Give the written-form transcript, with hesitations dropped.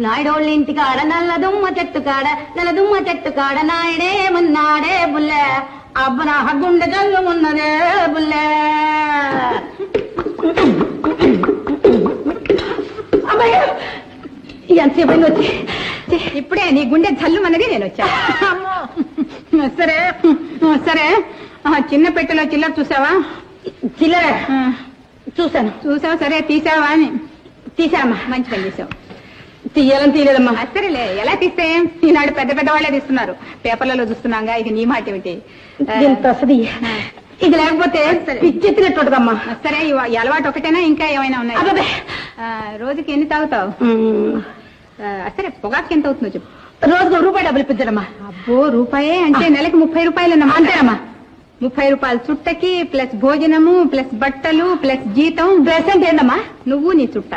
నాయుడోళ్ళ ఇంటి కాడ నల్లదుమ్మ చెట్టు కాడ నల్లదుమ్మ చెట్టు కాడ నాయుడే మున్నాడే బుల్లె అబ్బ నా గుండె జల్లు ఉన్నదే బుల్లె. అమ్మాయి ఎంతసేపు వచ్చి ఇప్పుడే నీ గుండె జల్లు అన్నది నేను వచ్చా. సరే సరే చిన్న పెట్టెలో చిల్లర చూసావా? చిల్లర చూసావా? సరే తీసావా అని. తీసావమ్మా, మంచి పని తీసావు. తీయాలని తీయలేదమ్మా. సరేలే, ఎలా తీస్తే ఈనాడు పెద్ద పెద్ద వాళ్ళే తీస్తున్నారు, పేపర్లలో చూస్తున్నాగా. ఇది నీ మాట ఏమిటి? ఇది లేకపోతే పిచ్చెత్తినట్టుంటదమ్మా. సరే ఈ అలవాటు ఒకటేనా ఇంకా ఏమైనా ఉన్నాయి? రోజుకి ఎన్ని తాగుతావు? సరే పొగాకు ఎంత అవుతుందో చెప్పు. రోజుకు రూపాయి డబ్బులు ఇప్పించడమ్మా. అబ్బో రూపాయే అంటే నెలకి 30 రూపాయలన్నమా? అంతేనమ్మా. 30 రూపాయలు చుట్టకి ప్లస్ భోజనము ప్లస్ బట్టలు ప్లస్ జీతం ప్లస్ అంటే ఏంటమ్మా? నువ్వు నీ చుట్ట